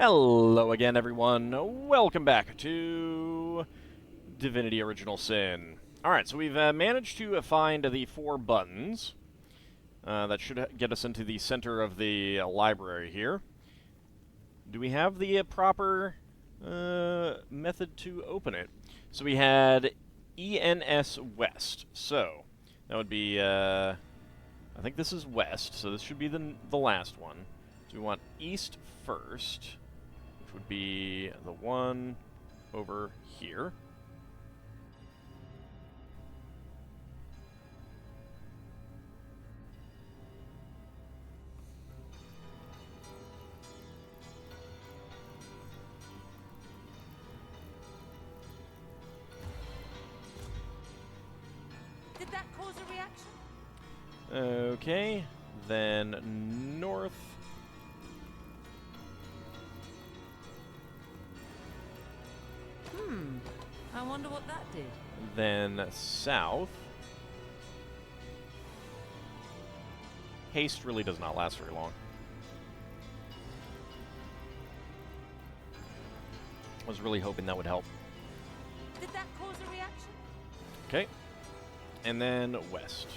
Hello again, everyone. Welcome back to Divinity Original Sin. Alright, so we've managed to find the 4 buttons. That should get us into the center of the library here. Do we have the proper method to open it? So we had ENS West. So, that would be, I think this is West, so this should be the last one. So we want East first, which would be the one over here. Did that cause a reaction? Okay, then north. I wonder what that did. Then south. Haste really does not last very long. I was really hoping that would help. Did that cause a reaction? Okay. And then west.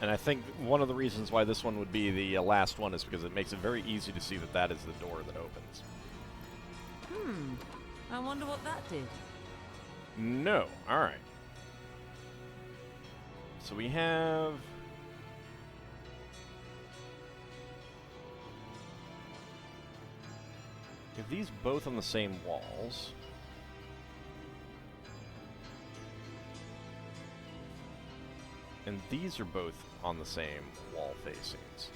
And I think one of the reasons why this one would be the last one is because it makes it very easy to see that that is the door that opens. I wonder what that did. No. Alright. So we have... If these both on the same walls... And these are both on the same wall facings.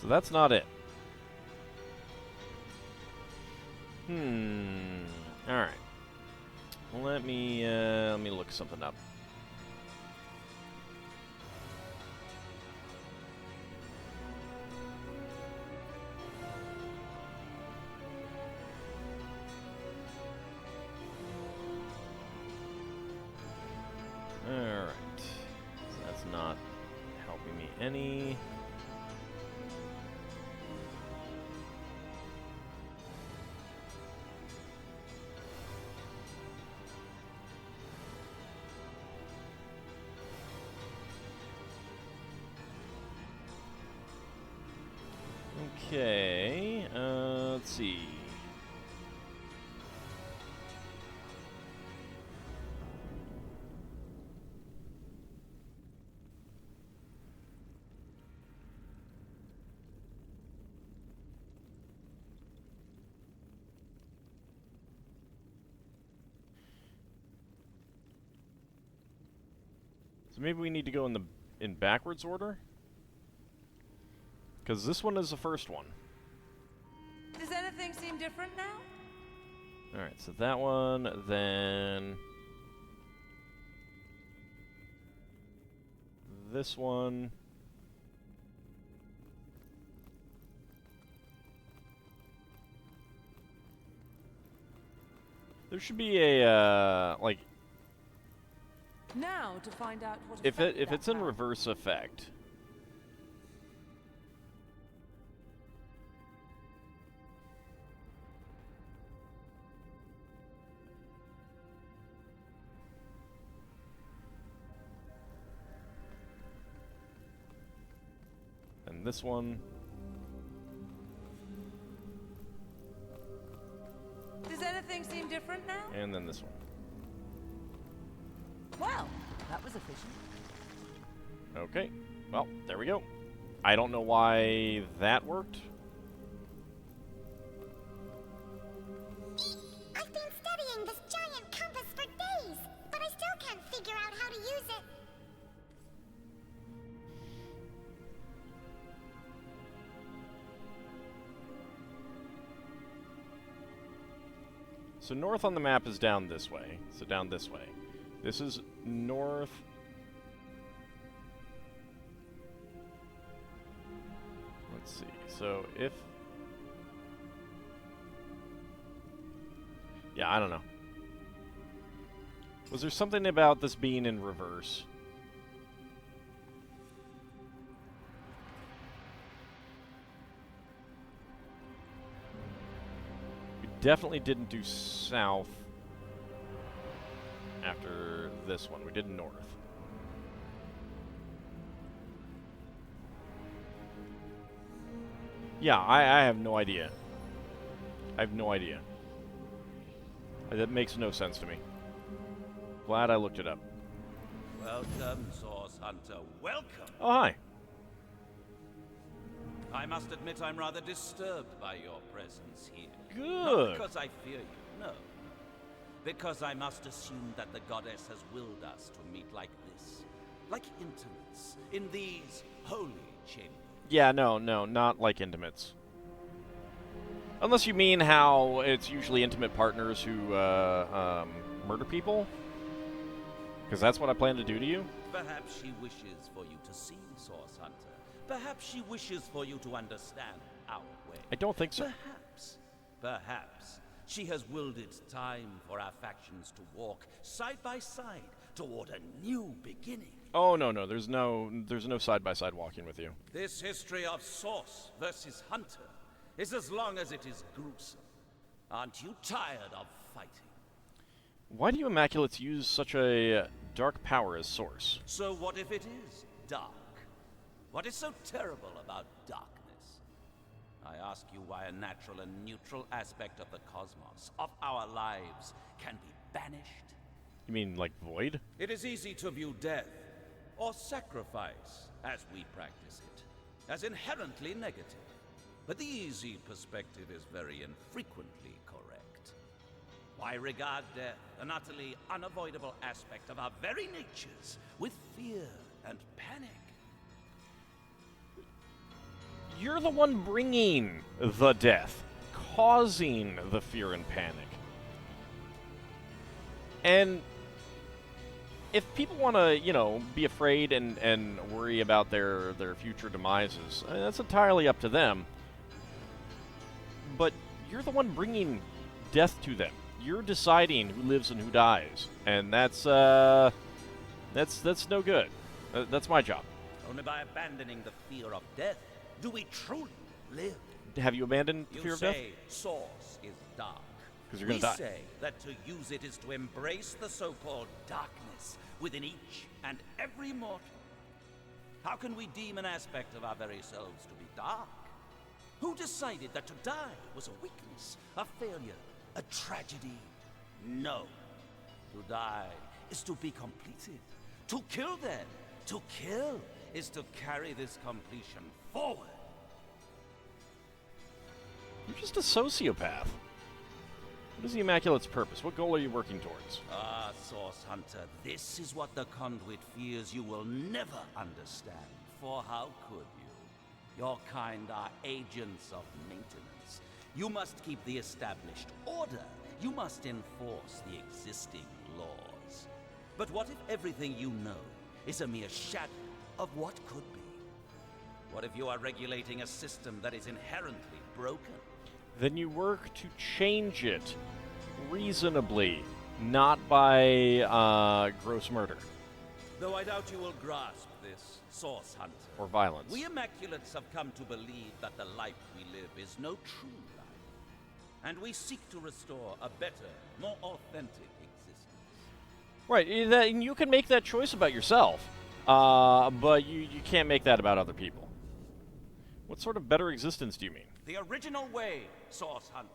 So that's not it. Alright. Let me look something up. Alright. So that's not helping me any. Okay, let's see. So maybe we need to go in backwards order? Because this one is the first one. Does anything seem different now? Alright, so that one, then... This one... There should be a, like... Now to find out what If effect it's that in had. reverse effect... And this one... Does anything seem different now? And then this one. Well, that was efficient. Okay. Well, there we go. I don't know why that worked. I've been studying this giant compass for days, but I still can't figure out how to use it. So north on the map is down this way. So down this way. This is north. Let's see. So if... Yeah, I don't know. Was there something about this being in reverse? definitely didn't do south after this one. We did north. Yeah, I have no idea. I have no idea. That makes no sense to me. Glad I looked it up. Welcome, Source Hunter. Welcome. Oh, hi. I must admit I'm rather disturbed by your presence here. Good. Not because I fear you, no. Because I must assume that the goddess has willed us to meet like this. Like intimates, in these holy chambers. Yeah, no, not like intimates. Unless you mean how it's usually intimate partners who murder people? Because that's what I plan to do to you? Perhaps she wishes for you to see, Source Hunter. Perhaps she wishes for you to understand our way. I don't think so. Perhaps she has willed it time for our factions to walk side by side toward a new beginning. Oh, no, there's no side-by-side walking with you. This history of Source versus Hunter is as long as it is gruesome. Aren't you tired of fighting? Why do you Immaculates use such a dark power as source? So what if it is dark? What is so terrible about darkness? I ask you why a natural and neutral aspect of the cosmos, of our lives, can be banished. You mean like void? It is easy to view death, or sacrifice, as we practice it, as inherently negative. But the easy perspective is very infrequently correct. Why regard death, an utterly unavoidable aspect of our very natures, with fear and panic? You're the one bringing the death, causing the fear and panic. And if people want to, be afraid and worry about their future demises, that's entirely up to them. But you're the one bringing death to them. You're deciding who lives and who dies, and that's no good. That's my job. Only by abandoning the fear of death do we truly live. Have you abandoned the fear of death? You say Source is dark. Because you're going to die. We say that to use it is to embrace the so-called darkness within each and every mortal. How can we deem an aspect of our very selves to be dark? Who decided that to die was a weakness, a failure, a tragedy? No. To die is to be completed. To kill, then. To kill is to carry this completion forward. You're just a sociopath. What is the Immaculate's purpose? What goal are you working towards? Ah, Source Hunter, this is what the Conduit fears you will never understand. For how could you? Your kind are agents of maintenance. You must keep the established order. You must enforce the existing laws. But what if everything you know is a mere shadow of what could be? What if you are regulating a system that is inherently broken? Then you work to change it reasonably, not by gross murder. Though I doubt you will grasp this, Source Hunter. Or violence. We Immaculates have come to believe that the life we live is no true life. And we seek to restore a better, more authentic existence. Right, and you can make that choice about yourself, but you can't make that about other people. What sort of better existence do you mean? The original way, Source Hunter.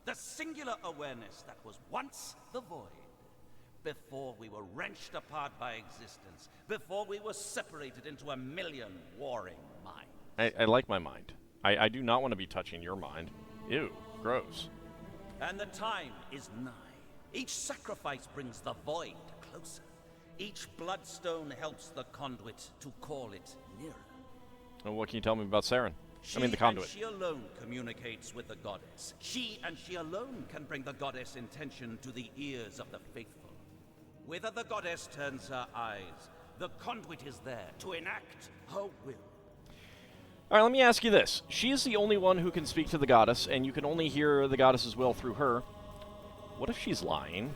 The singular awareness that was once the void. Before we were wrenched apart by existence. Before we were separated into a million warring minds. I like my mind. I do not want to be touching your mind. Ew, gross. And the time is nigh. Each sacrifice brings the void closer. Each bloodstone helps the conduit to call it nearer. Well, what can you tell me about Saren? She I mean the conduit. and she alone communicates with the goddess. She and she alone can bring the goddess intention to the ears of the faithful. Whither the goddess turns her eyes, the conduit is there to enact her will. Alright, let me ask you this. She is the only one who can speak to the goddess, and you can only hear the goddess's will through her. What if she's lying?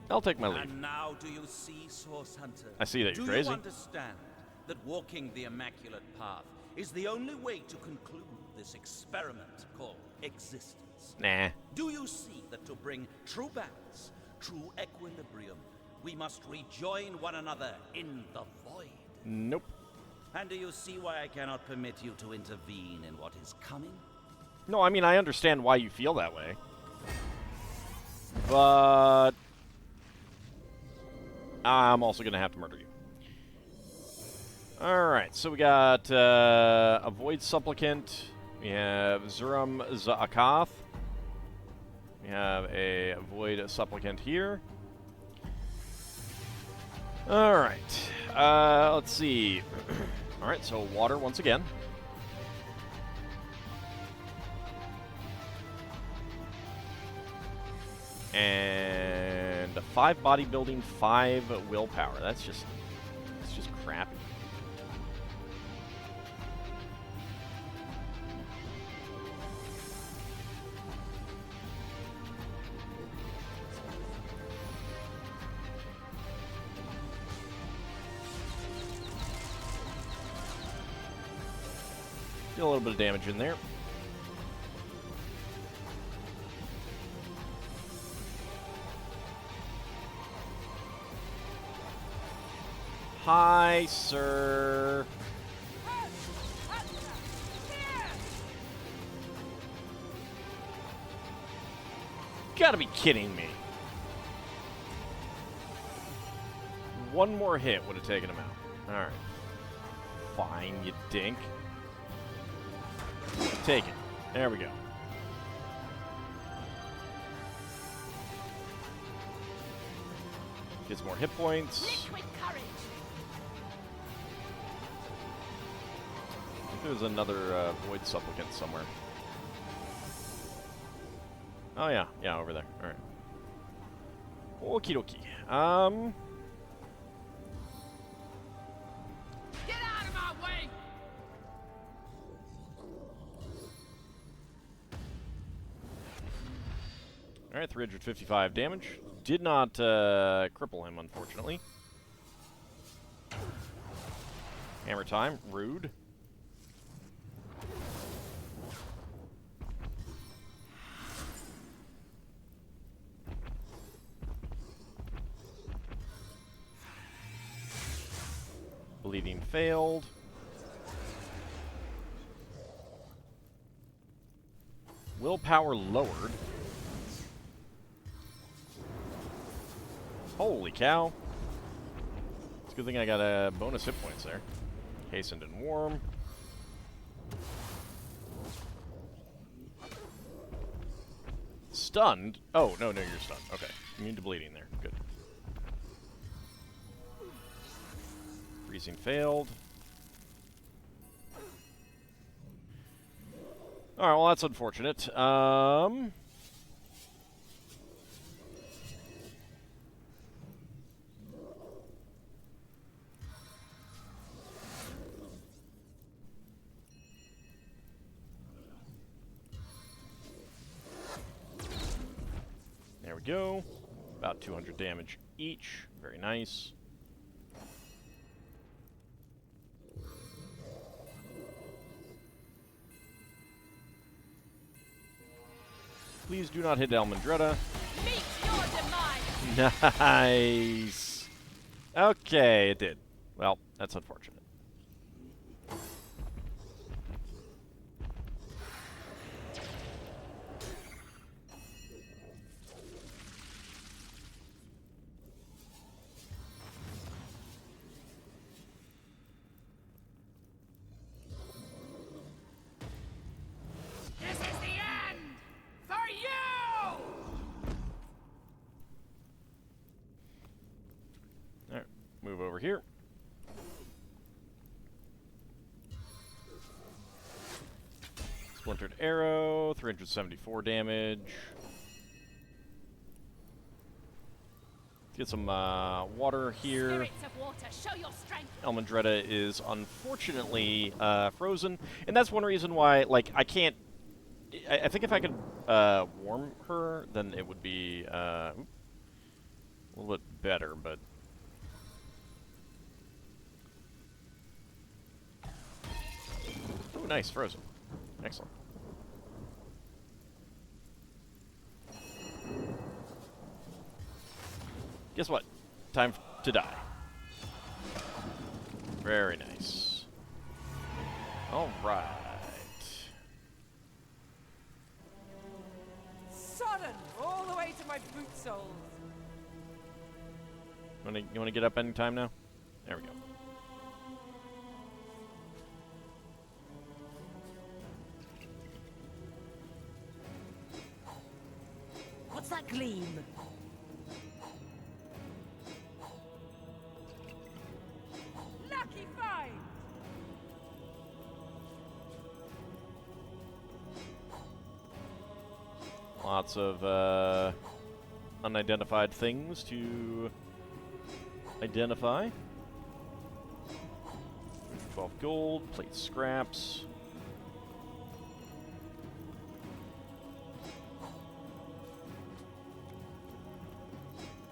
I'll take my leave. And now do you see, Source Hunter? I see that you're Do crazy. you understand that walking the Immaculate Path is the only way to conclude this experiment called existence? Nah. Do you see that to bring true balance, true equilibrium, we must rejoin one another in the void? Nope. And do you see why I cannot permit you to intervene in what is coming? No, I mean, I understand why you feel that way. But I'm also going to have to murder you. Alright, so we got a Void Supplicant. We have Zuram Za'akath. We have a Void Supplicant here. Alright. Let's see. Alright, so water once again. And 5 bodybuilding, 5 willpower. That's just crappy. Get a little bit of damage in there. Hi, sir. Gotta be kidding me. One more hit would have taken him out. Alright. Fine, you dink. Take it. There we go. Get some more hit points. Liquid courage. I think there's another Void Supplicant somewhere. Oh, yeah. Yeah, over there. Alright. Okie dokie. Get out of my way! Alright, 355 damage. Did not cripple him, unfortunately. Hammer time. Rude. Bleeding failed. Willpower lowered. Holy cow. It's a good thing I got bonus hit points there. Hastened and warm. Stunned? Oh, no, you're stunned. Okay. Immune to bleeding there. Good. Freezing failed. Alright, well, that's unfortunate. There we go. About 200 damage each. Very nice. Please do not hit Almandretta. Meet your demise! Nice. Okay, it did. Well, that's unfortunate. This is the end! For you! Alright, move over here. Splintered arrow, 374 damage. Get some water here. Spirits of water, show your strength! Almandretta is unfortunately frozen, and that's one reason why, like, I can't... I think if I could warm her, then it would be a little bit better, but... Oh, nice, frozen. Excellent. Guess what? Time to die. Very nice. Alright. Sodden all the way to my boot soles. You wanna get up any time now? There we go. What's that gleam? Lucky find! Lots of unidentified things to identify. 12 gold, plate scraps.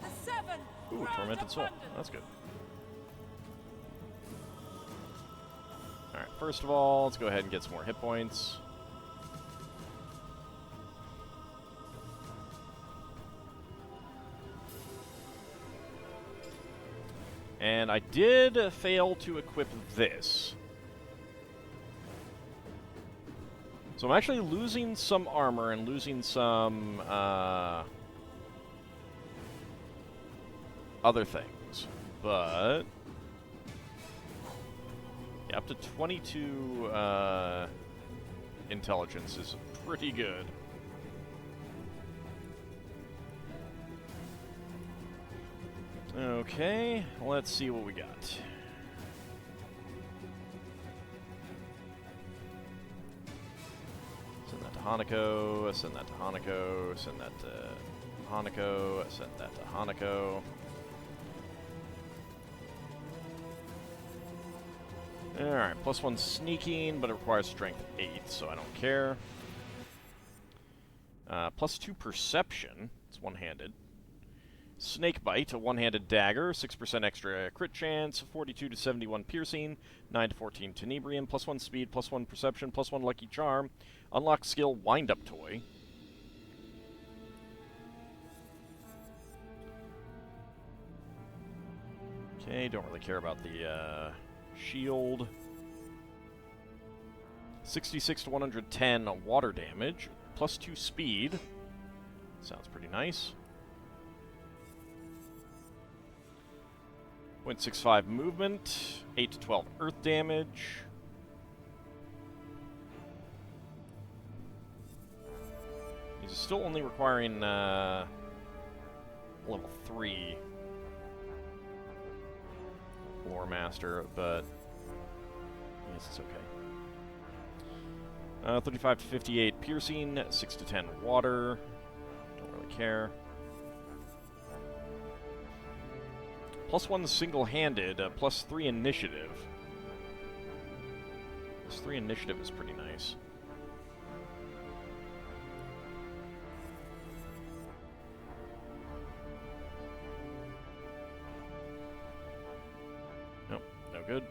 The 7! Ooh, Grand tormented soul. abundance. That's good. Alright, first of all, let's go ahead and get some more hit points. And I did fail to equip this. So I'm actually losing some armor and losing some other things. But yeah, up to 22 intelligence is pretty good. Okay, let's see what we got. Send that to Hanako, send that to Hanako, send that to Hanako, send that to Hanako. Alright, +1 sneaking, but it requires strength 8, so I don't care. +2 perception, it's one-handed. Snake Bite, a one-handed dagger, 6% extra crit chance, 42 to 71 piercing, 9 to 14 tenebrium, +1 speed, +1 perception, +1 lucky charm. Unlock skill Wind-Up Toy. Okay, don't really care about the shield. 66 to 110 water damage, +2 speed. Sounds pretty nice. 0.65 movement, 8 to 12 earth damage. He's still only requiring level 3 Lore Master, but I guess it's okay. 35 to 58 piercing, 6 to 10 water. Don't really care. +1 single-handed, +3 initiative. +3 initiative is pretty nice. Nope, no good.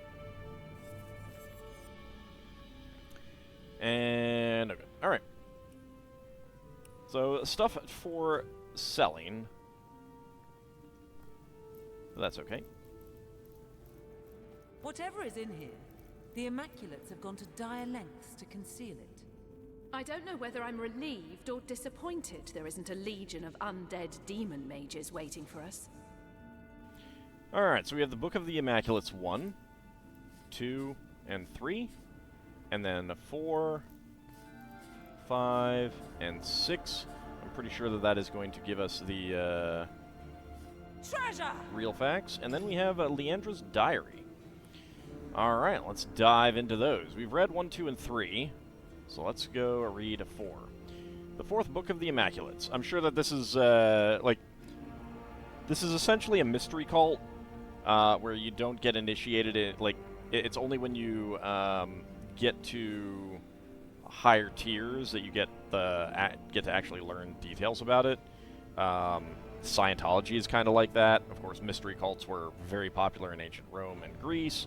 And no good. Alright. So, stuff for selling. That's okay. Whatever is in here, the Immaculates have gone to dire lengths to conceal it. I don't know whether I'm relieved or disappointed there isn't a legion of undead demon mages waiting for us. Alright, so we have the Book of the Immaculates 1, 2, and 3. And then 4, 5, and 6. I'm pretty sure that that is going to give us the Treasure! real facts. And then we have Leandra's Diary. Alright, let's dive into those. We've read 1, 2, and 3. So let's go read 4. The fourth Book of the Immaculates. I'm sure that this is, this is essentially a mystery cult, where you don't get initiated in, it's only when you, get to higher tiers that you get to actually learn details about it. Scientology is kind of like that. Of course, mystery cults were very popular in ancient Rome and Greece.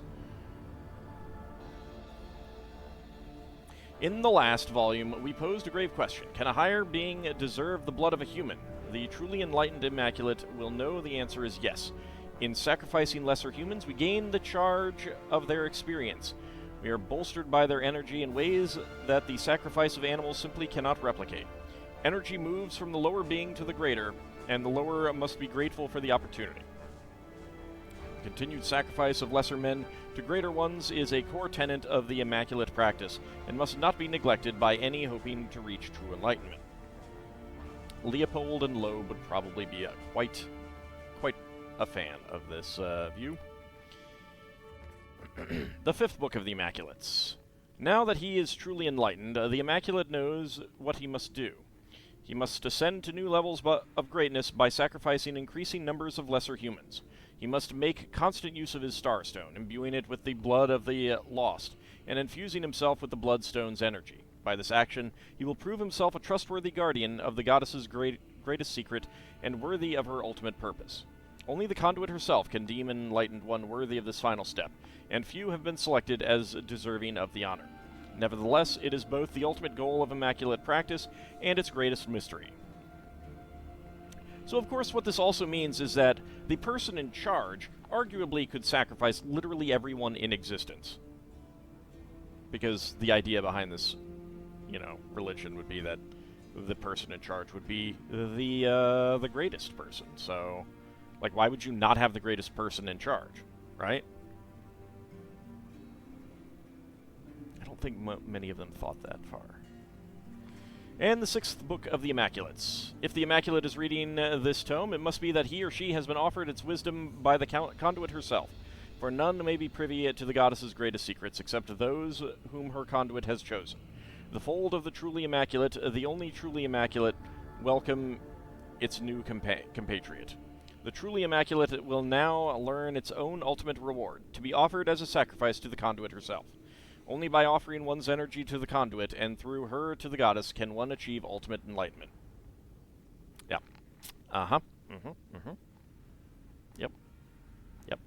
In the last volume, we posed a grave question. Can a higher being deserve the blood of a human? the truly enlightened Immaculate will know the answer is yes. In sacrificing lesser humans, we gain the charge of their experience. We are bolstered by their energy in ways that the sacrifice of animals simply cannot replicate. Energy moves from the lower being to the greater, and the lower must be grateful for the opportunity. Continued sacrifice of lesser men to greater ones is a core tenet of the Immaculate practice, and must not be neglected by any hoping to reach true enlightenment. Leopold and Loeb would probably be quite a fan of this view. The fifth book of the Immaculates. Now that he is truly enlightened, the Immaculate knows what he must do. He must ascend to new levels of greatness by sacrificing increasing numbers of lesser humans. He must make constant use of his Starstone, imbuing it with the blood of the lost, and infusing himself with the Bloodstone's energy. By this action, he will prove himself a trustworthy guardian of the goddess's greatest secret, and worthy of her ultimate purpose. Only the Conduit herself can deem an enlightened one worthy of this final step, and few have been selected as deserving of the honor. Nevertheless, it is both the ultimate goal of Immaculate practice and its greatest mystery. So of course what this also means is that the person in charge arguably could sacrifice literally everyone in existence. Because the idea behind this, religion would be that the person in charge would be the greatest person. So, why would you not have the greatest person in charge, right? I don't think many of them thought that far. And the sixth book of the Immaculates. If the Immaculate is reading this tome, it must be that he or she has been offered its wisdom by the Conduit herself, for none may be privy to the goddess's greatest secrets except those whom her Conduit has chosen. The fold of the truly Immaculate, the only truly Immaculate, welcome its new compatriot. The truly Immaculate will now learn its own ultimate reward, to be offered as a sacrifice to the Conduit herself. Only by offering one's energy to the Conduit, and through her to the goddess, can one achieve ultimate enlightenment. Yeah. Uh-huh. Mm-hmm. Mm-hmm. Yep. Yep.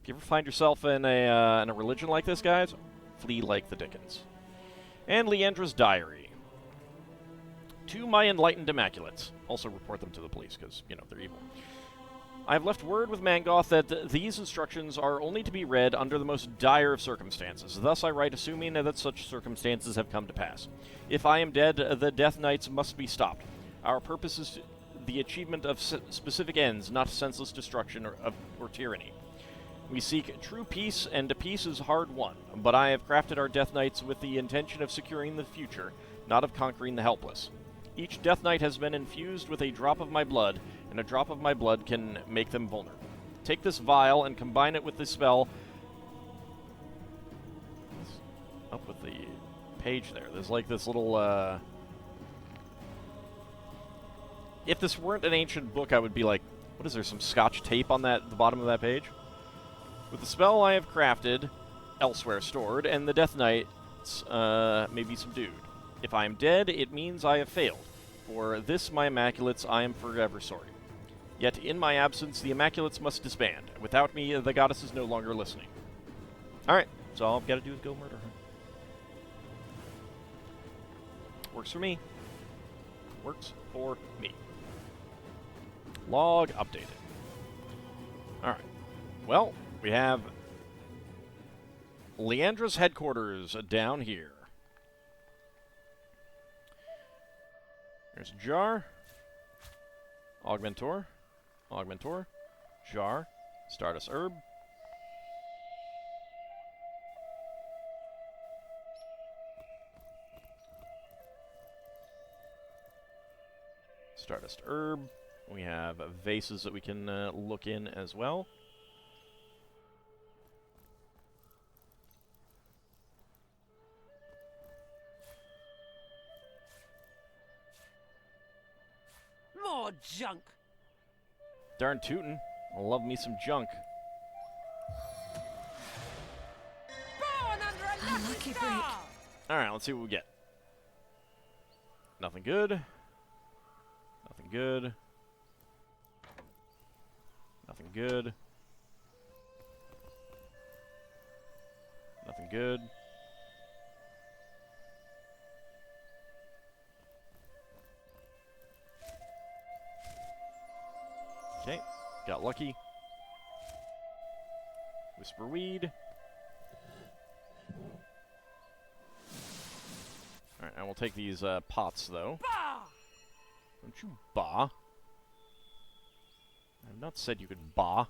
If you ever find yourself in a religion like this, guys, flee like the Dickens. And Leandra's diary. To my enlightened Immaculates. Also report them to the police, because, they're evil. I have left word with Mangoth that these instructions are only to be read under the most dire of circumstances. Thus I write assuming that such circumstances have come to pass. If I am dead, the Death Knights must be stopped. Our purpose is the achievement of specific ends, not senseless destruction or tyranny. We seek true peace, and peace is hard won, but I have crafted our Death Knights with the intention of securing the future, not of conquering the helpless. Each Death Knight has been infused with a drop of my blood, and a drop of my blood can make them vulnerable. Take this vial and combine it with the spell. What's up with the page there? There's this little, If this weren't an ancient book, I would be like, what is there, some scotch tape on the bottom of that page? With the spell I have crafted, elsewhere stored, and the Death Knights may be subdued. If I am dead, it means I have failed. For this, my Immaculates, I am forever sorry. Yet, in my absence, the Immaculates must disband. Without me, the goddess is no longer listening. Alright, so all I've got to do is go murder her. Works for me. Works for me. Log updated. Alright. Well, we have Leandra's headquarters down here. There's a jar. Augmentor. Augmentor. Jar. Stardust herb. Stardust herb. We have vases that we can look in as well. More junk. Darn tootin'. I love me some junk. Born under a lucky break. Alright, let's see what we get. Nothing good. Nothing good. Nothing good. Nothing good. Okay, got lucky. Whisper weed. Alright, I will take these pots, though. Bah! Don't you bah? I have not said you could bah.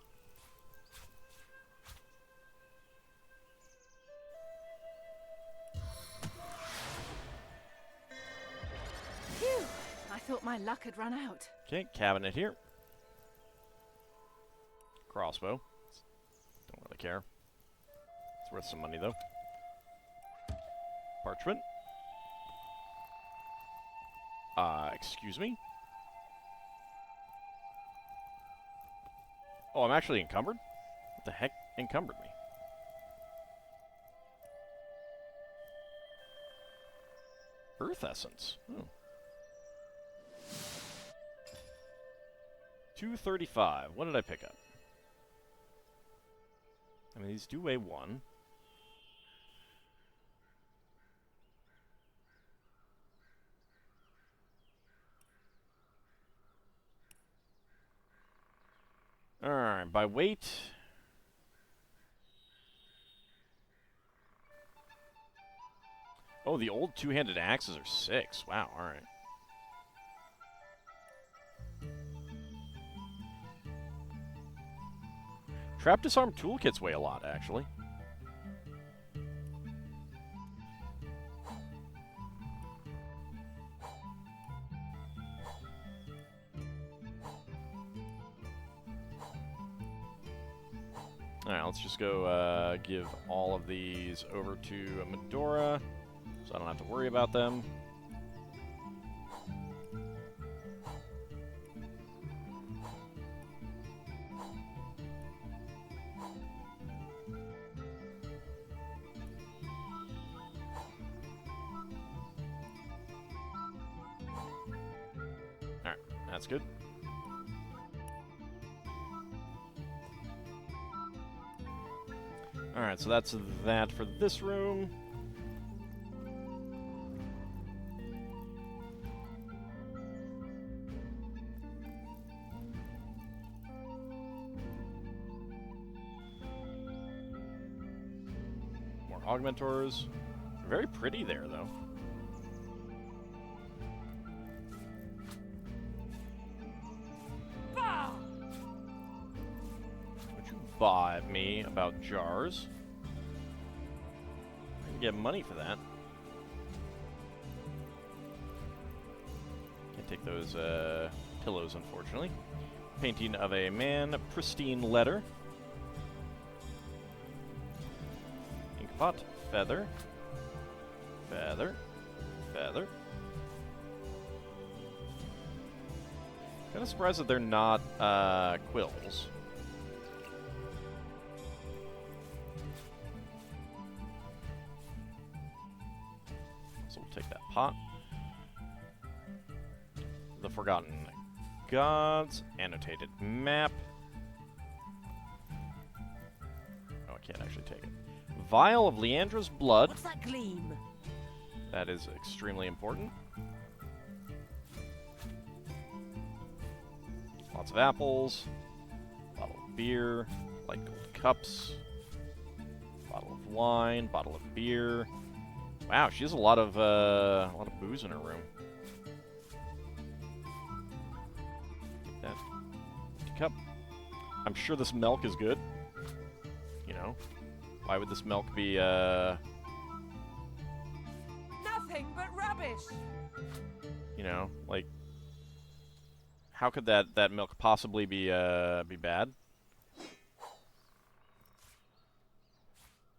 Phew! I thought my luck had run out. Okay, cabinet here. Crossbow. Don't really care. It's worth some money, though. Parchment. Excuse me? Oh, I'm actually encumbered? What the heck encumbered me? Earth Essence. Oh. 235. What did I pick up? I mean, these do weigh 1. Alright, by weight... Oh, the old two-handed axes are 6. Wow, alright. Trap disarm toolkits weigh a lot, actually. Alright, let's just go give all of these over to Medora, so I don't have to worry about them. Alright, that's good. Alright, so that's that for this room. More augmentors. Very pretty there, though. Bah! Would you buy me about jars? I can get money for that. Can't take those pillows, unfortunately. Painting of a man, pristine letter. Inkpot, feather, feather, feather. Kind of surprised that they're not quills. So we'll take that pot. The Forgotten Gods, annotated map. Oh, I can't actually take it. Vial of Leandra's blood. What's that gleam? That is extremely important. Lots of apples. Bottle of beer. Light gold cups. Bottle of wine. Bottle of beer. Wow, she has a lot of booze in her room. Take that. Empty cup. I'm sure this milk is good. You know, why would this milk be Nothing but rubbish! you know, like, how could that milk possibly be bad?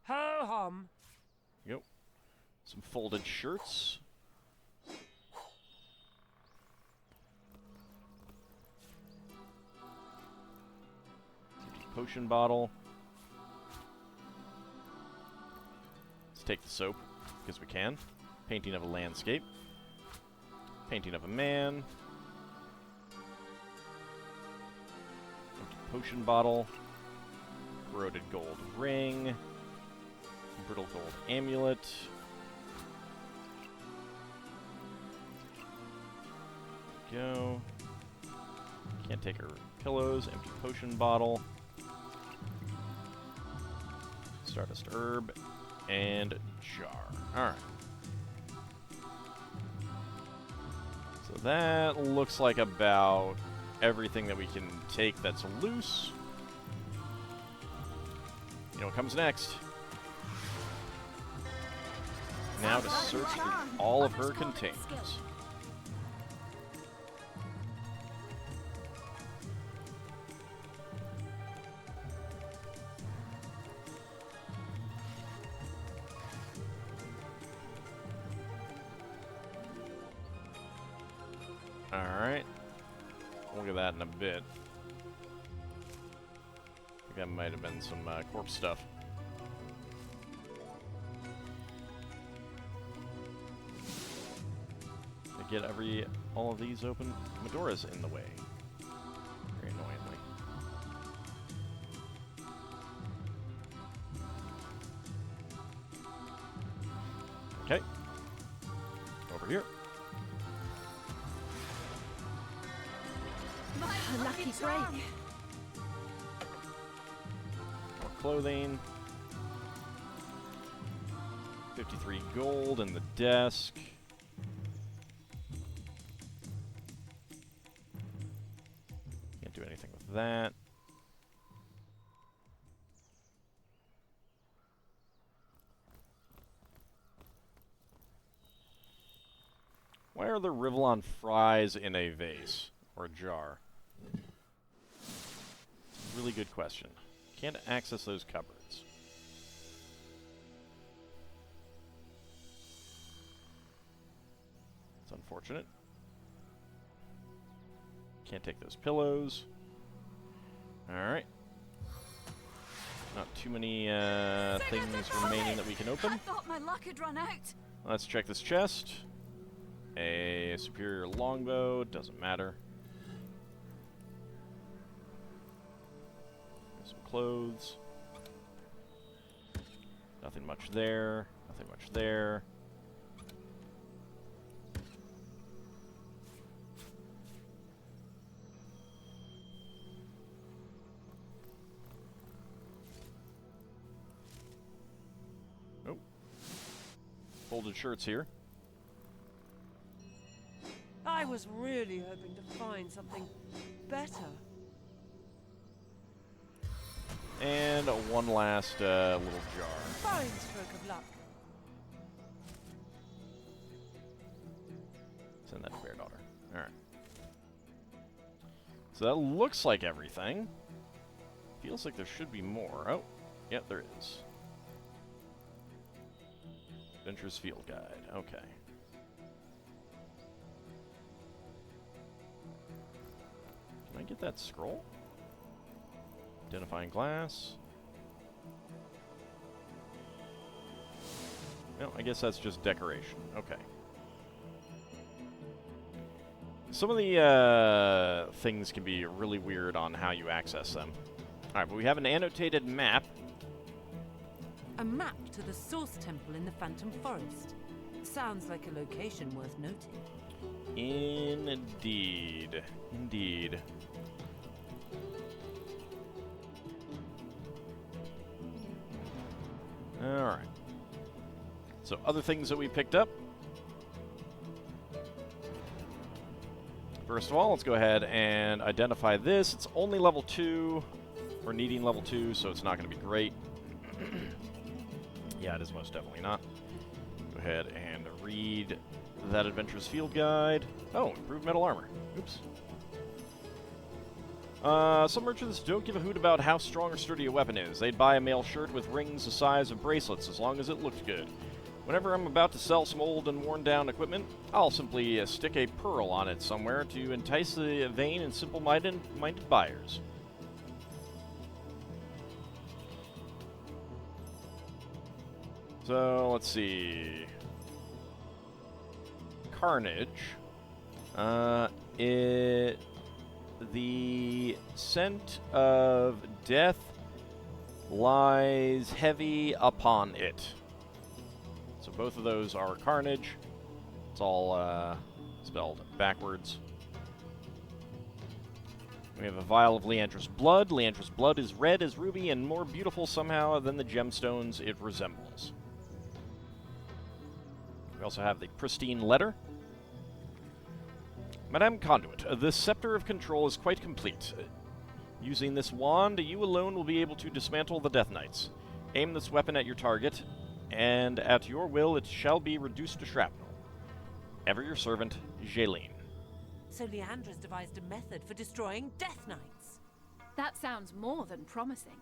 Ho-hum! Yep. Some folded shirts. Empty potion bottle. Let's take the soap, because we can. Painting of a landscape. Painting of a man. Empty potion bottle. Corroded gold ring. Brittle gold amulet. Go. Can't take her pillows. Empty potion bottle. Stardust herb. And jar. Alright. So that looks like about everything that we can take that's loose. You know what comes next? Now to search through all of her containers. Alright. We'll look at that in a bit. I think that might have been some corpse stuff. To get all of these open, Medora's in the way. Very annoyingly. Okay. Over here. A lucky break. More clothing. 53 gold in the desk. Can't do anything with that. Why are there Rivlon fries in a vase or a jar? Really good question. Can't access those cupboards. It's unfortunate. Can't take those pillows. Alright. Not too many things remaining that we can open. I thought my luck had run out. Let's check this chest. A superior longbow, doesn't matter. Some clothes. Nothing much there. Nothing much there. Nope. Folded shirts here. I was really hoping to find something better. And one last little jar. Fine stroke of luck. Send that to Bear Daughter. Alright. So that looks like everything. Feels like there should be more. Oh, yep, there is. Adventurer's Field Guide. Okay. Can I get that scroll? Identifying glass. No, I guess that's just decoration. Okay. Some of the things can be really weird on how you access them. Alright, but we have an annotated map. A map to the Source Temple in the Phantom Forest. Sounds like a location worth noting. Indeed. Indeed. Alright. So, other things that we picked up. First of all, let's go ahead and identify this. It's only level 2. We're needing level 2, so it's not going to be great. Yeah, it is most definitely not. Go ahead and read that Adventurer's Field Guide. Oh, improved metal armor. Oops. Some merchants don't give a hoot about how strong or sturdy a weapon is. They'd buy a male shirt with rings the size of bracelets as long as it looked good. Whenever I'm about to sell some old and worn-down equipment, I'll simply stick a pearl on it somewhere to entice the vain and simple-minded buyers. So, let's see. Carnage. The scent of death lies heavy upon it. So both of those are Carnage. It's all spelled backwards. We have a vial of Leandra's blood. Leandra's blood is red as ruby and more beautiful somehow than the gemstones it resembles. We also have the pristine letter. Madame Conduit, the scepter of control is quite complete. Using this wand, you alone will be able to dismantle the Death Knights. Aim this weapon at your target, and at your will it shall be reduced to shrapnel. Ever your servant, Jaylene. So Leandra's devised a method for destroying Death Knights. That sounds more than promising.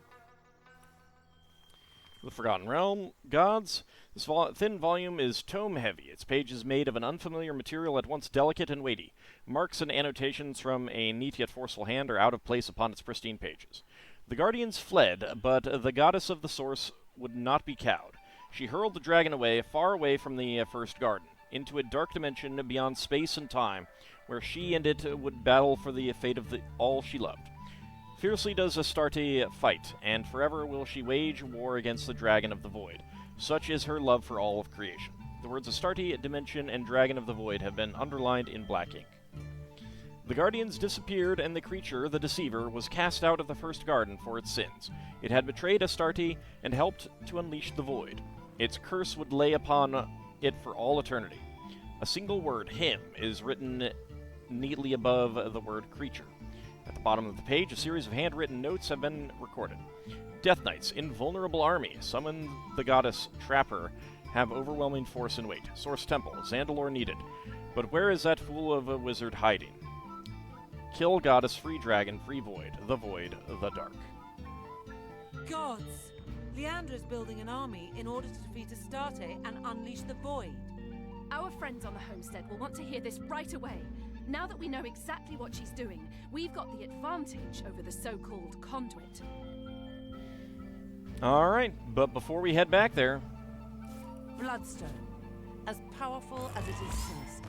The Forgotten Realm, Gods. This thin volume is tome-heavy. Its page is made of an unfamiliar material at once delicate and weighty. Marks and annotations from a neat yet forceful hand are out of place upon its pristine pages. The Guardians fled, but the goddess of the source would not be cowed. She hurled the dragon away, far away from the First Garden, into a dark dimension beyond space and time, where she and it would battle for the fate of all she loved. Fiercely does Astarte fight, and forever will she wage war against the Dragon of the Void. Such is her love for all of creation. The words Astarte, Dimension, and Dragon of the Void have been underlined in black ink. The Guardians disappeared, and the creature, the Deceiver, was cast out of the First Garden for its sins. It had betrayed Astarte and helped to unleash the Void. Its curse would lay upon it for all eternity. A single word, him, is written neatly above the word creature. At the bottom of the page, a series of handwritten notes have been recorded. Death Knights, invulnerable army, summon the goddess Trapper, have overwhelming force and weight. Source Temple, Zandalore needed. But where is that fool of a wizard hiding? Kill goddess, free dragon, free void, the dark. Gods! Leandra's building an army in order to defeat Astarte and unleash the Void. Our friends on the homestead will want to hear this right away. Now that we know exactly what she's doing, we've got the advantage over the so-called conduit. Alright, but before we head back there... Bloodstone, as powerful as it is sinister.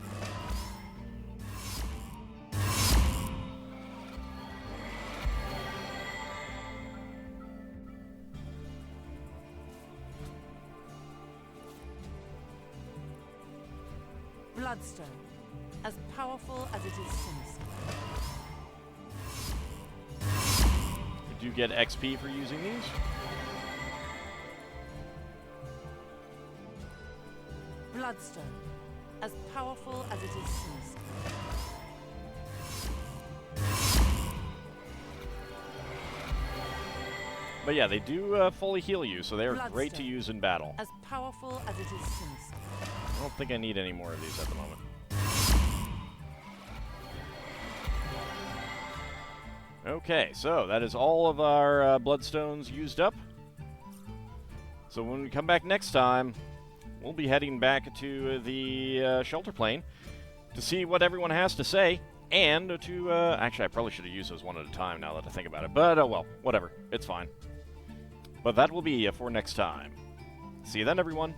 Bloodstone, as powerful as it is sinister. We do get XP for using these. Bloodstone, as powerful as it is sinister. But yeah, they do fully heal you, so they're great to Bloodstone, use in battle. as powerful as it is sinister. I don't think I need any more of these at the moment. Okay, so that is all of our bloodstones used up. So when we come back next time, we'll be heading back to the shelter plane to see what everyone has to say, and to, actually I probably should have used those one at a time now that I think about it, but well, whatever, it's fine. But that will be for next time. See you then, everyone.